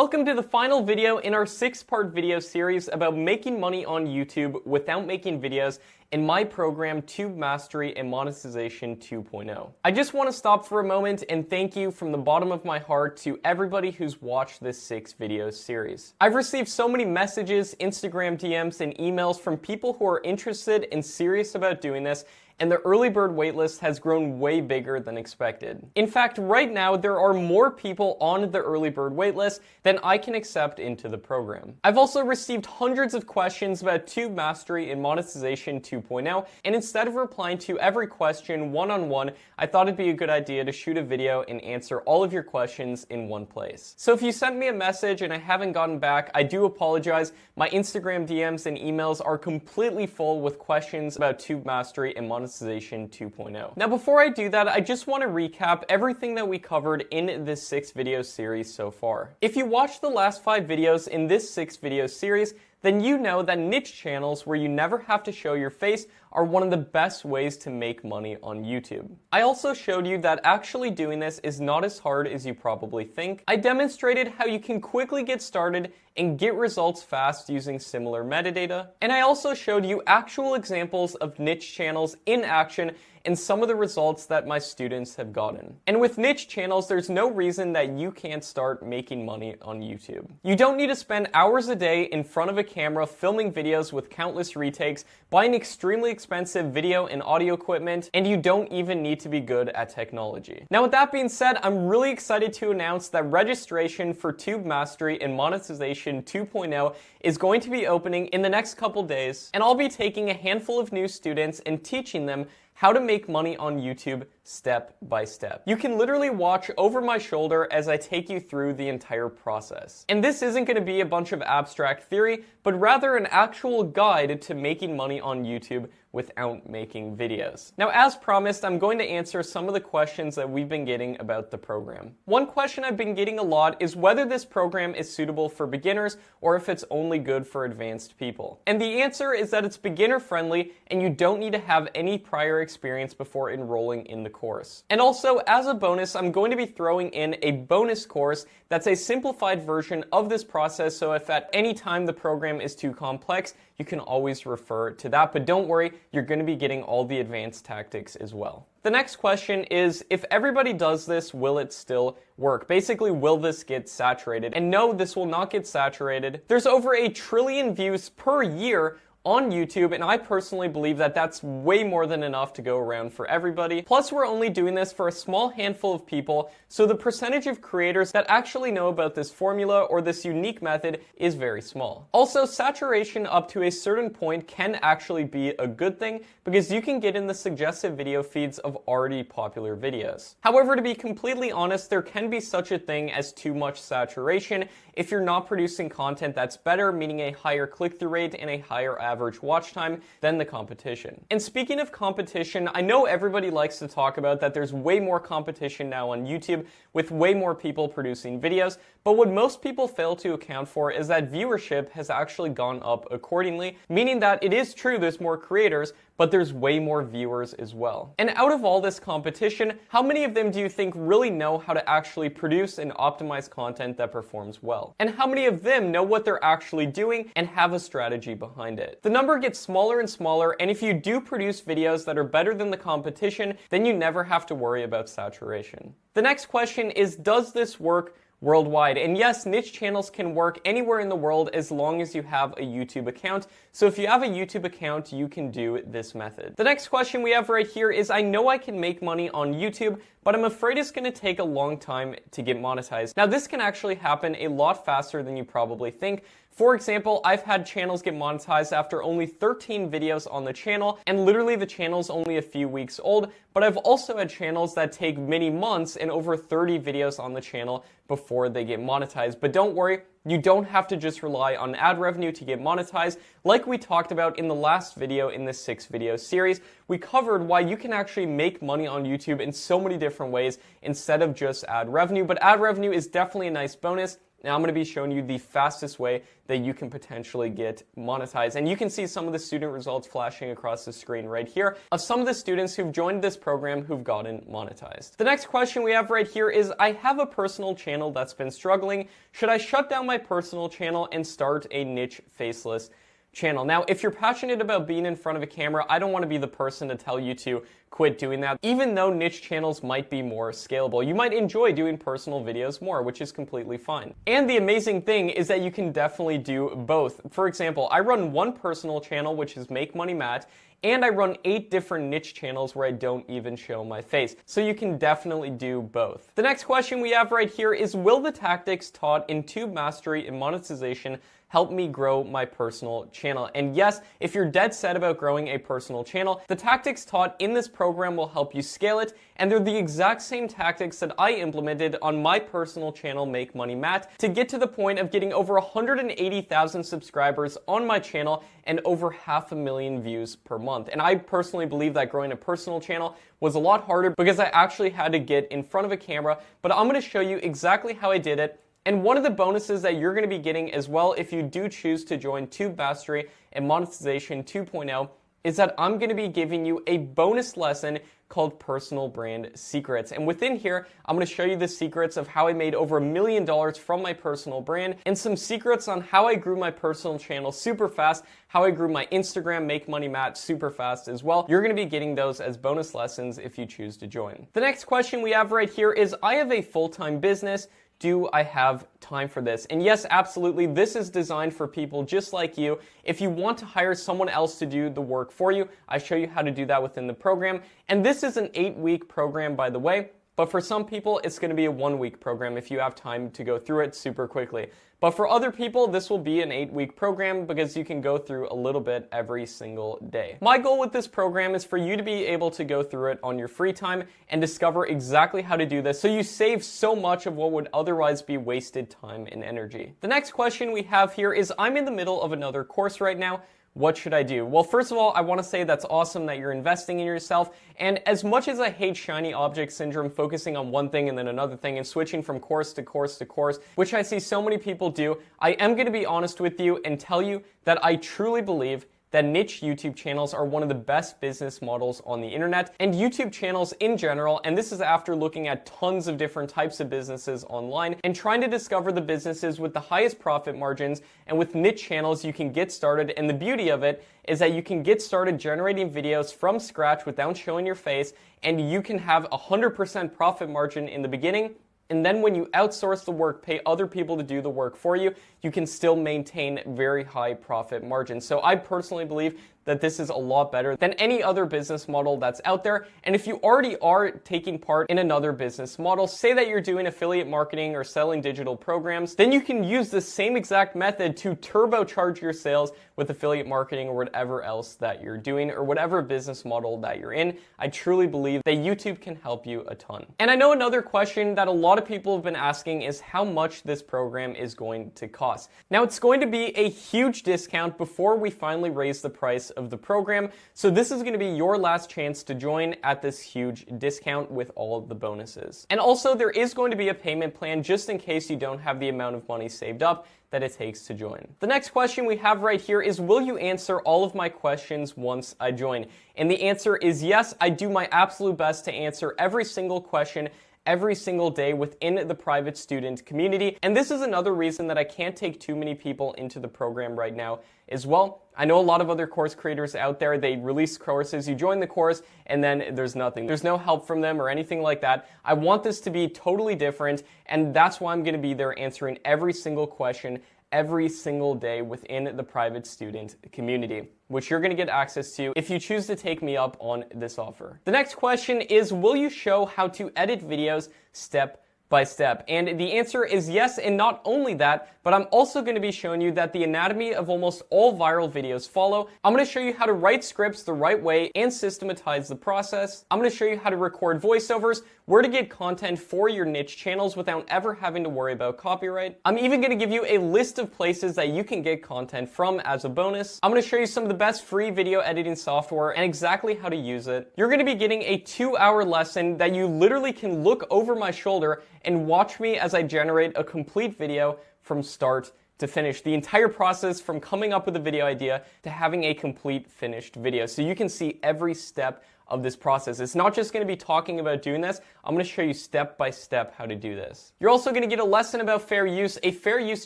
Welcome to the final video in our 6-part video series about making money on YouTube without making videos in my program Tube Mastery and Monetization 2.0. I just want to stop for a moment and thank you from the bottom of my heart to everybody who's watched this 6-video series. I've received so many messages, Instagram DMs, and emails from people who are interested and serious about doing this, and the early bird waitlist has grown way bigger than expected. In fact, right now, there are more people on the early bird waitlist than I can accept into the program. I've also received hundreds of questions about Tube Mastery and Monetization 2.0, and instead of replying to every question one-on-one, I thought it'd be a good idea to shoot a video and answer all of your questions in one place. So if you sent me a message and I haven't gotten back, I do apologize. My Instagram DMs and emails are completely full with questions about Tube Mastery and Monetization 2.0. Now, before I do that, I just want to recap everything that we covered in this 6-video series so far. If you watched the last 5 videos in this 6-video series, then you know that niche channels where you never have to show your face are one of the best ways to make money on YouTube. I also showed you that actually doing this is not as hard as you probably think. I demonstrated how you can quickly get started and get results fast using similar metadata. And I also showed you actual examples of niche channels in action and some of the results that my students have gotten. And with niche channels, there's no reason that you can't start making money on YouTube. You don't need to spend hours a day in front of a camera filming videos with countless retakes, buying extremely expensive video and audio equipment, and you don't even need to be good at technology. Now, with that being said, I'm really excited to announce that registration for Tube Mastery and Monetization 2.0 is going to be opening in the next couple days, and I'll be taking a handful of new students and teaching them how to make money on YouTube step by step. You can literally watch over my shoulder as I take you through the entire process. And this isn't going to be a bunch of abstract theory, but rather an actual guide to making money on YouTube without making videos. Now, as promised, I'm going to answer some of the questions that we've been getting about the program. One question I've been getting a lot is whether this program is suitable for beginners or if it's only good for advanced people. And the answer is that it's beginner friendly and you don't need to have any prior experience before enrolling in the course. And also, as a bonus, I'm going to be throwing in a bonus course that's a simplified version of this process, so if at any time the program is too complex, you can always refer to that. But don't worry, you're going to be getting all the advanced tactics as well. The next question is, if everybody does this, will it still work? Basically, will this get saturated? And no, this will not get saturated. There's over 1 trillion views per year on YouTube, and I personally believe that that's way more than enough to go around for everybody. Plus, we're only doing this for a small handful of people, so the percentage of creators that actually know about this formula or this unique method is very small. Also, saturation up to a certain point can actually be a good thing because you can get in the suggested video feeds of already popular videos. However, to be completely honest, there can be such a thing as too much saturation if you're not producing content that's better, meaning a higher click-through rate and a higher average watch time than the competition. And speaking of competition, I know everybody likes to talk about that there's way more competition now on YouTube with way more people producing videos, but what most people fail to account for is that viewership has actually gone up accordingly, meaning that it is true there's more creators, but there's way more viewers as well. And out of all this competition, how many of them do you think really know how to actually produce and optimize content that performs well? And how many of them know what they're actually doing and have a strategy behind it? The number gets smaller and smaller, and if you do produce videos that are better than the competition, then you never have to worry about saturation. The next question is, does this work worldwide? And yes, niche channels can work anywhere in the world as long as you have a YouTube account. So if you have a YouTube account, you can do this method. The next question we have right here is, I know I can make money on YouTube, but I'm afraid it's going to take a long time to get monetized. Now, this can actually happen a lot faster than you probably think. For example, I've had channels get monetized after only 13 videos on the channel, and literally the channel's only a few weeks old, but I've also had channels that take many months and over 30 videos on the channel before they get monetized. But don't worry, you don't have to just rely on ad revenue to get monetized. Like we talked about in the last video in this 6-video series, we covered why you can actually make money on YouTube in so many different ways instead of just ad revenue. But ad revenue is definitely a nice bonus. Now I'm going to be showing you the fastest way that you can potentially get monetized. And you can see some of the student results flashing across the screen right here of some of the students who've joined this program who've gotten monetized. The next question we have right here is, I have a personal channel that's been struggling. Should I shut down my personal channel and start a niche faceless channel? Now, if you're passionate about being in front of a camera, I don't want to be the person to tell you to quit doing that. Even though niche channels might be more scalable, you might enjoy doing personal videos more, which is completely fine. And the amazing thing is that you can definitely do both. For example, I run one personal channel, which is Make Money Matt, and I run 8 different niche channels where I don't even show my face. So you can definitely do both. The next question we have right here is, will the tactics taught in Tube Mastery and Monetization help me grow my personal channel? And yes, if you're dead set about growing a personal channel, the tactics taught in this program will help you scale it, and they're the exact same tactics that I implemented on my personal channel, Make Money Matt, to get to the point of getting over 180,000 subscribers on my channel and over 500,000 views per month. And I personally believe that growing a personal channel was a lot harder because I actually had to get in front of a camera, but I'm going to show you exactly how I did it. And one of the bonuses that you're going to be getting as well if you do choose to join Tube Mastery and Monetization 2.0 is that I'm going to be giving you a bonus lesson called Personal Brand Secrets. And within here, I'm going to show you the secrets of how I made over $1 million from my personal brand, and some secrets on how I grew my personal channel super fast, how I grew my Instagram, Make Money Matt, super fast as well. You're going to be getting those as bonus lessons if you choose to join. The next question we have right here is, I have a full-time business. Do I have time for this? And yes, absolutely. This is designed for people just like you. If you want to hire someone else to do the work for you, I show you how to do that within the program. And this is an 8-week program, by the way. But for some people, it's going to be a 1-week program if you have time to go through it super quickly. But for other people, this will be an 8-week program because you can go through a little bit every single day. My goal with this program is for you to be able to go through it on your free time and discover exactly how to do this so you save so much of what would otherwise be wasted time and energy. The next question we have here is, I'm in the middle of another course right now. What should I do? Well, first of all, I want to say that's awesome that you're investing in yourself. And as much as I hate shiny object syndrome, focusing on one thing and then another thing and switching from course to course to course, which I see so many people do, I am going to be honest with you and tell you that I truly believe that niche YouTube channels are one of the best business models on the internet, and YouTube channels in general, and this is after looking at tons of different types of businesses online and trying to discover the businesses with the highest profit margins. And with niche channels, you can get started, and the beauty of it is that you can get started generating videos from scratch without showing your face, and you can have 100% profit margin in the beginning. And then when you outsource the work, pay other people to do the work for you, you can still maintain very high profit margins. So I personally believe that this is a lot better than any other business model that's out there. And if you already are taking part in another business model, say that you're doing affiliate marketing or selling digital programs, then you can use the same exact method to turbocharge your sales with affiliate marketing or whatever else that you're doing or whatever business model that you're in. I truly believe that YouTube can help you a ton. And I know another question that a lot of people have been asking is how much this program is going to cost. Now, it's going to be a huge discount before we finally raise the price of the program. So this is going to be your last chance to join at this huge discount with all of the bonuses. And also, there is going to be a payment plan just in case you don't have the amount of money saved up that it takes to join. The next question we have right here is, will you answer all of my questions once I join? And the answer is yes. I do my absolute best to answer every single question every single day within the private student community. And this is another reason that I can't take too many people into the program right now as well. I know a lot of other course creators out there, they release courses, you join the course, and then there's nothing. There's no help from them or anything like that. I want this to be totally different, and that's why I'm going to be there answering every single question every single day within the private student community, which you're going to get access to if you choose to take me up on this offer. The next question is, will you show how to edit videos step by step? And the answer is yes, and not only that, but I'm also going to be showing you that the anatomy of almost all viral videos follow. I'm going to show you how to write scripts the right way and systematize the process. I'm going to show you how to record voiceovers, where to get content for your niche channels without ever having to worry about copyright. I'm even going to give you a list of places that you can get content from as a bonus. I'm going to show you some of the best free video editing software and exactly how to use it. You're going to be getting a 2-hour lesson that you literally can look over my shoulder and watch me as I generate a complete video from start to finish. The entire process from coming up with a video idea to having a complete finished video. So you can see every step of this process. It's not just going to be talking about doing this. I'm going to show you step by step how to do this. You're also going to get a lesson about fair use, a fair use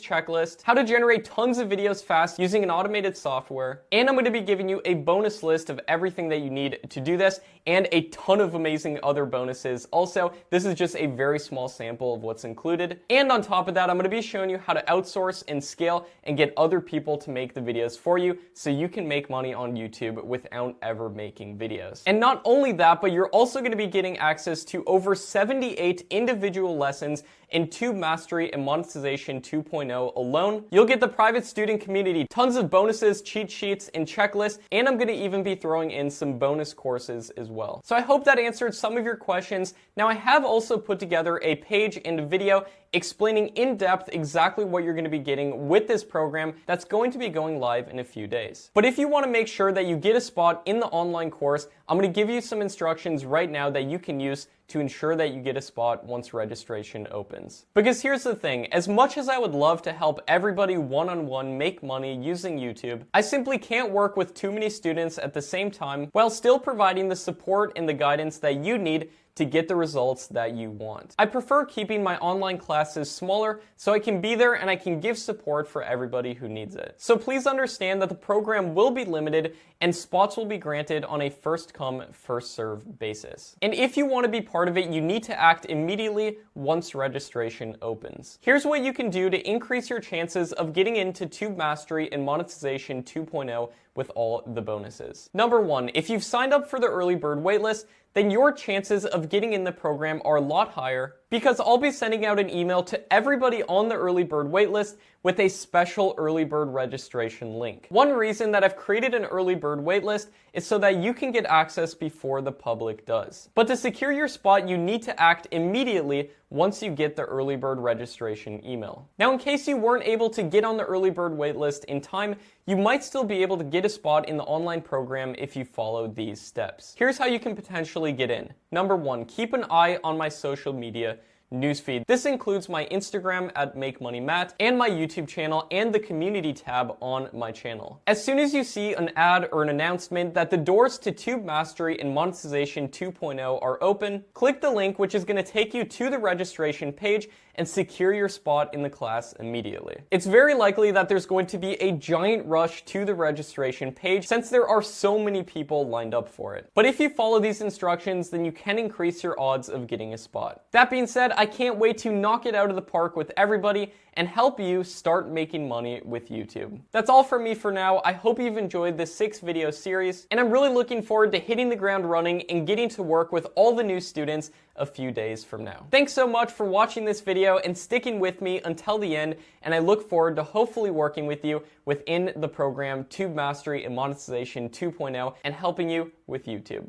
checklist, how to generate tons of videos fast using an automated software, and I'm going to be giving you a bonus list of everything that you need to do this and a ton of amazing other bonuses. Also, this is just a very small sample of what's included. And on top of that, I'm going to be showing you how to outsource and scale and get other people to make the videos for you so you can make money on YouTube without ever making videos. And not only that, but you're also going to be getting access to over 78 individual lessons in Tube Mastery and Monetization 2.0 alone. You'll get the private student community, tons of bonuses, cheat sheets, and checklists, and I'm going to even be throwing in some bonus courses as well. So I hope that answered some of your questions. Now I have also put together a page and a video explaining in depth exactly what you're going to be getting with this program that's going to be going live in a few days. But if you want to make sure that you get a spot in the online course, I'm going to give you some instructions right now that you can use to ensure that you get a spot once registration opens. Because here's the thing, as much as I would love to help everybody one-on-one make money using YouTube, I simply can't work with too many students at the same time while still providing the support and the guidance that you need to get the results that you want. I prefer keeping my online classes smaller so I can be there and I can give support for everybody who needs it. So please understand that the program will be limited and spots will be granted on a first come, first serve basis. And if you want to be part of it, you need to act immediately once registration opens. Here's what you can do to increase your chances of getting into Tube Mastery and Monetization 2.0 with all the bonuses. Number one, if you've signed up for the early bird waitlist, then your chances of getting in the program are a lot higher because I'll be sending out an email to everybody on the early bird waitlist with a special early bird registration link. One reason that I've created an early bird waitlist is so that you can get access before the public does. But to secure your spot, you need to act immediately once you get the early bird registration email. Now, in case you weren't able to get on the early bird waitlist in time, you might still be able to get a spot in the online program if you follow these steps. Here's how you can potentially get in. Number one, keep an eye on my social media newsfeed. This includes my Instagram at MakeMoneyMatt and my YouTube channel and the community tab on my channel. As soon as you see an ad or an announcement that the doors to Tube Mastery and Monetization 2.0 are open, click the link which is going to take you to the registration page and secure your spot in the class immediately. It's very likely that there's going to be a giant rush to the registration page since there are so many people lined up for it. But if you follow these instructions, then you can increase your odds of getting a spot. That being said, I can't wait to knock it out of the park with everybody and help you start making money with YouTube. That's all from me for now. I hope you've enjoyed this 6-video series, and I'm really looking forward to hitting the ground running and getting to work with all the new students a few days from now. Thanks so much for watching this video and sticking with me until the end, and I look forward to hopefully working with you within the program Tube Mastery and Monetization 2.0 and helping you with YouTube.